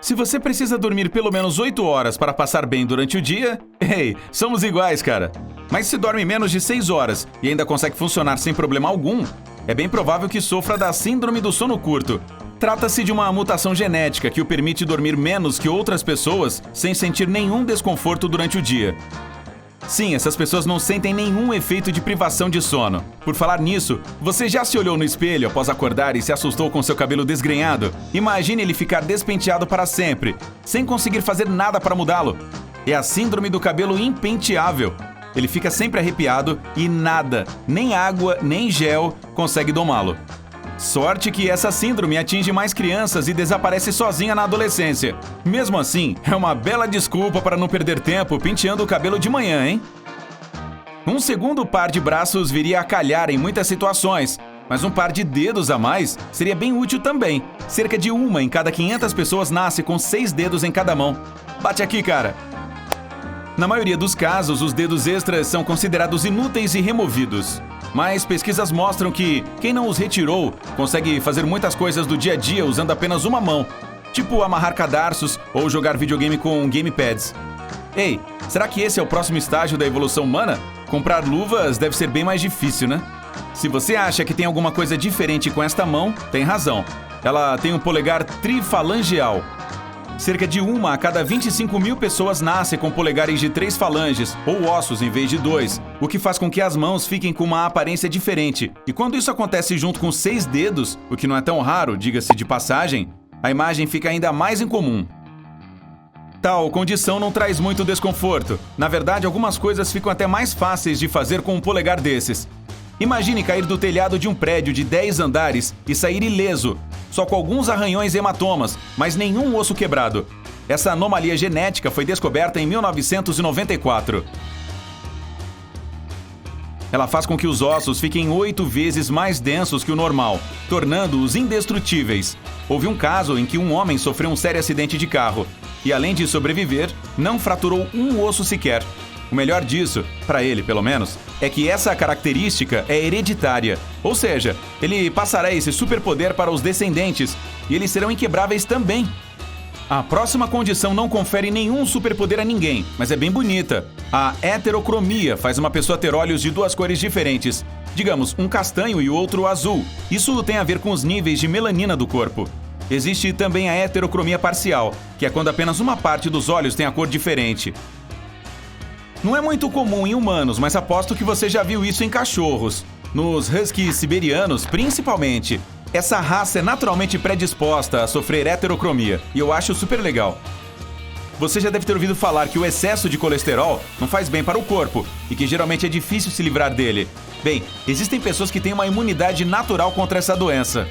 Se você precisa dormir pelo menos 8 horas para passar bem durante o dia, ei, somos iguais, cara. Mas se dorme menos de 6 horas e ainda consegue funcionar sem problema algum, é bem provável que sofra da síndrome do sono curto. Trata-se de uma mutação genética que o permite dormir menos que outras pessoas sem sentir nenhum desconforto durante o dia. Sim, essas pessoas não sentem nenhum efeito de privação de sono. Por falar nisso, você já se olhou no espelho após acordar e se assustou com seu cabelo desgrenhado? Imagine ele ficar despenteado para sempre, sem conseguir fazer nada para mudá-lo. É a síndrome do cabelo impenteável. Ele fica sempre arrepiado e nada, nem água, nem gel, consegue domá-lo. Sorte que essa síndrome atinge mais crianças e desaparece sozinha na adolescência. Mesmo assim, é uma bela desculpa para não perder tempo penteando o cabelo de manhã, hein? Um segundo par de braços viria a calhar em muitas situações, mas um par de dedos a mais seria bem útil também. Cerca de 1 em cada 500 pessoas nasce com 6 dedos em cada mão. Bate aqui, cara! Na maioria dos casos, os dedos extras são considerados inúteis e removidos. Mas pesquisas mostram que quem não os retirou consegue fazer muitas coisas do dia a dia usando apenas uma mão, tipo amarrar cadarços ou jogar videogame com gamepads. Ei, será que esse é o próximo estágio da evolução humana? Comprar luvas deve ser bem mais difícil, né? Se você acha que tem alguma coisa diferente com esta mão, tem razão. Ela tem um polegar trifalangeal. Cerca de 1 a cada 25 mil pessoas nasce com polegares de 3 falanges, ou ossos em vez de 2, o que faz com que as mãos fiquem com uma aparência diferente. E quando isso acontece junto com 6 dedos, o que não é tão raro, diga-se de passagem, a imagem fica ainda mais incomum. Tal condição não traz muito desconforto. Na verdade, algumas coisas ficam até mais fáceis de fazer com um polegar desses. Imagine cair do telhado de um prédio de 10 andares e sair ileso, só com alguns arranhões e hematomas, mas nenhum osso quebrado. Essa anomalia genética foi descoberta em 1994. Ela faz com que os ossos fiquem 8 vezes mais densos que o normal, tornando-os indestrutíveis. Houve um caso em que um homem sofreu um sério acidente de carro e, além de sobreviver, não fraturou um osso sequer. O melhor disso, para ele pelo menos, é que essa característica é hereditária. Ou seja, ele passará esse superpoder para os descendentes e eles serão inquebráveis também. A próxima condição não confere nenhum superpoder a ninguém, mas é bem bonita. A heterocromia faz uma pessoa ter olhos de 2 cores diferentes. Digamos, um castanho e o outro azul. Isso tem a ver com os níveis de melanina do corpo. Existe também a heterocromia parcial, que é quando apenas uma parte dos olhos tem a cor diferente. Não é muito comum em humanos, mas aposto que você já viu isso em cachorros. Nos huskies siberianos, principalmente. Essa raça é naturalmente predisposta a sofrer heterocromia, e eu acho super legal. Você já deve ter ouvido falar que o excesso de colesterol não faz bem para o corpo, e que geralmente é difícil se livrar dele. Bem, existem pessoas que têm uma imunidade natural contra essa doença.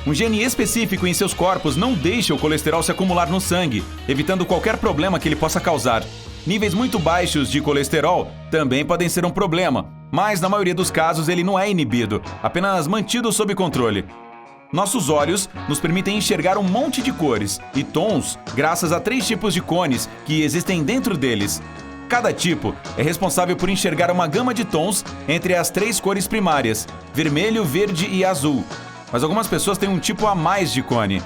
Um gene específico em seus corpos não deixa o colesterol se acumular no sangue, evitando qualquer problema que ele possa causar. Níveis muito baixos de colesterol também podem ser um problema, mas na maioria dos casos ele não é inibido, apenas mantido sob controle. Nossos olhos nos permitem enxergar um monte de cores e tons graças a 3 tipos de cones que existem dentro deles. Cada tipo é responsável por enxergar uma gama de tons entre as 3 cores primárias, vermelho, verde e azul. Mas algumas pessoas têm um tipo a mais de cone.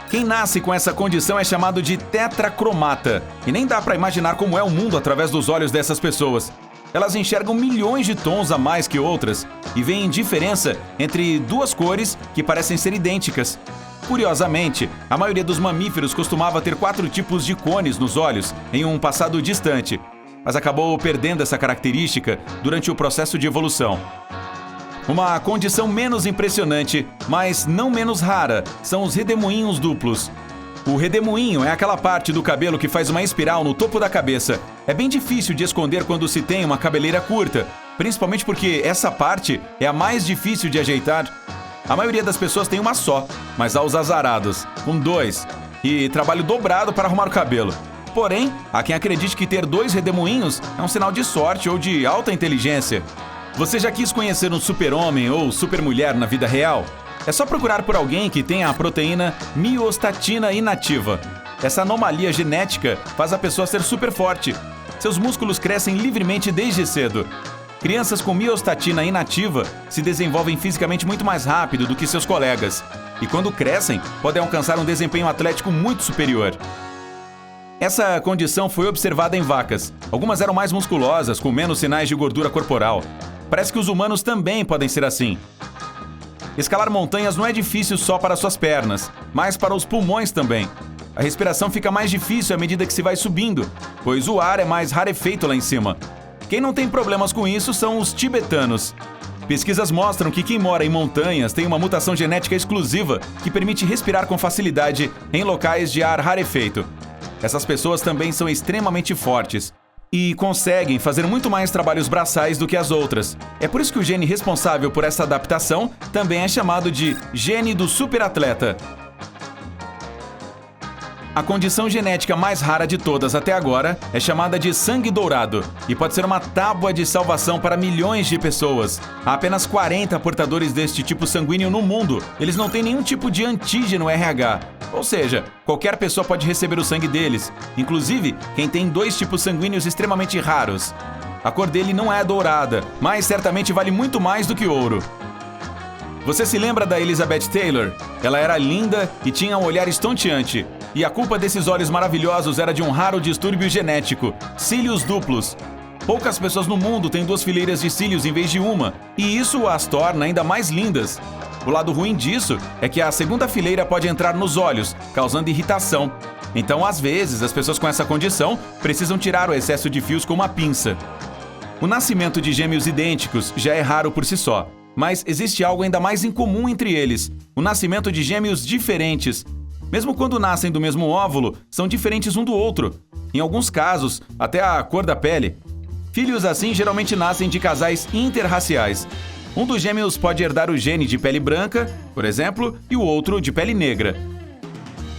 Quem nasce com essa condição é chamado de tetracromata, e nem dá para imaginar como é o mundo através dos olhos dessas pessoas. Elas enxergam milhões de tons a mais que outras e veem diferença entre 2 cores que parecem ser idênticas. Curiosamente, a maioria dos mamíferos costumava ter 4 tipos de cones nos olhos em um passado distante, mas acabou perdendo essa característica durante o processo de evolução. Uma condição menos impressionante, mas não menos rara, são os redemoinhos duplos. O redemoinho é aquela parte do cabelo que faz uma espiral no topo da cabeça. É bem difícil de esconder quando se tem uma cabeleira curta, principalmente porque essa parte é a mais difícil de ajeitar. A maioria das pessoas tem uma só, mas há os azarados, com 2, e trabalho dobrado para arrumar o cabelo. Porém, há quem acredite que ter 2 redemoinhos é um sinal de sorte ou de alta inteligência. Você já quis conhecer um super-homem ou super-mulher na vida real? É só procurar por alguém que tenha a proteína miostatina inativa. Essa anomalia genética faz a pessoa ser super forte. Seus músculos crescem livremente desde cedo. Crianças com miostatina inativa se desenvolvem fisicamente muito mais rápido do que seus colegas. e quando crescem, podem alcançar um desempenho atlético muito superior. Essa condição foi observada em vacas. Algumas eram mais musculosas, com menos sinais de gordura corporal. Parece que os humanos também podem ser assim. Escalar montanhas não é difícil só para suas pernas, mas para os pulmões também. A respiração fica mais difícil à medida que se vai subindo, pois o ar é mais rarefeito lá em cima. Quem não tem problemas com isso são os tibetanos. Pesquisas mostram que quem mora em montanhas tem uma mutação genética exclusiva que permite respirar com facilidade em locais de ar rarefeito. Essas pessoas também são extremamente fortes e conseguem fazer muito mais trabalhos braçais do que as outras. É por isso que o gene responsável por essa adaptação também é chamado de gene do superatleta. A condição genética mais rara de todas até agora é chamada de sangue dourado e pode ser uma tábua de salvação para milhões de pessoas. Há apenas 40 portadores deste tipo sanguíneo no mundo. Eles não têm nenhum tipo de antígeno RH, ou seja, qualquer pessoa pode receber o sangue deles, inclusive quem tem 2 tipos sanguíneos extremamente raros. A cor dele não é dourada, mas certamente vale muito mais do que ouro. Você se lembra da Elizabeth Taylor? Ela era linda e tinha um olhar estonteante. E a culpa desses olhos maravilhosos era de um raro distúrbio genético, cílios duplos. Poucas pessoas no mundo têm 2 fileiras de cílios em vez de uma, e isso as torna ainda mais lindas. O lado ruim disso é que a segunda fileira pode entrar nos olhos, causando irritação. Então, às vezes, as pessoas com essa condição precisam tirar o excesso de fios com uma pinça. O nascimento de gêmeos idênticos já é raro por si só, mas existe algo ainda mais incomum entre eles: o nascimento de gêmeos diferentes. Mesmo quando nascem do mesmo óvulo, são diferentes um do outro. Em alguns casos, até a cor da pele. Filhos assim geralmente nascem de casais interraciais. Um dos gêmeos pode herdar o gene de pele branca, por exemplo, e o outro de pele negra.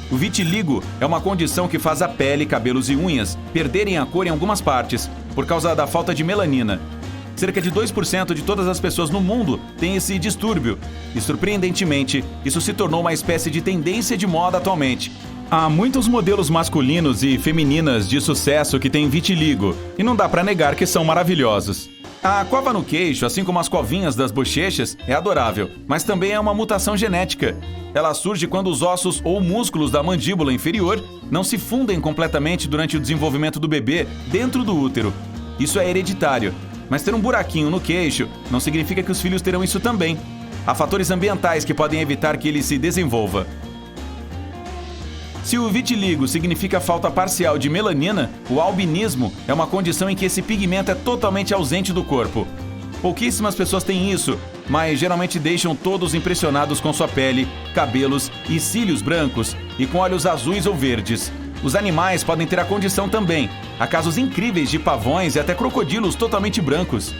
O vitiligo é uma condição que faz a pele, cabelos e unhas perderem a cor em algumas partes, por causa da falta de melanina. Cerca de 2% de todas as pessoas no mundo têm esse distúrbio, e surpreendentemente, isso se tornou uma espécie de tendência de moda atualmente. Há muitos modelos masculinos e femininas de sucesso que têm vitiligo, e não dá pra negar que são maravilhosos. A cova no queixo, assim como as covinhas das bochechas, é adorável, mas também é uma mutação genética. Ela surge quando os ossos ou músculos da mandíbula inferior não se fundem completamente durante o desenvolvimento do bebê dentro do útero. Isso é hereditário. Mas ter um buraquinho no queixo não significa que os filhos terão isso também. Há fatores ambientais que podem evitar que ele se desenvolva. Se o vitiligo significa falta parcial de melanina, o albinismo é uma condição em que esse pigmento é totalmente ausente do corpo. Pouquíssimas pessoas têm isso, mas geralmente deixam todos impressionados com sua pele, cabelos e cílios brancos e com olhos azuis ou verdes. Os animais podem ter a condição também. Há casos incríveis de pavões e até crocodilos totalmente brancos.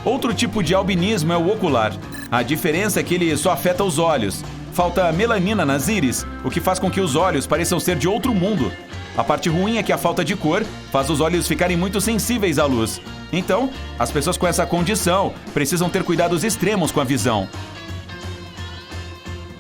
Outro tipo de albinismo é o ocular. A diferença é que ele só afeta os olhos. Falta melanina nas íris, o que faz com que os olhos pareçam ser de outro mundo. A parte ruim é que a falta de cor faz os olhos ficarem muito sensíveis à luz. Então, as pessoas com essa condição precisam ter cuidados extremos com a visão.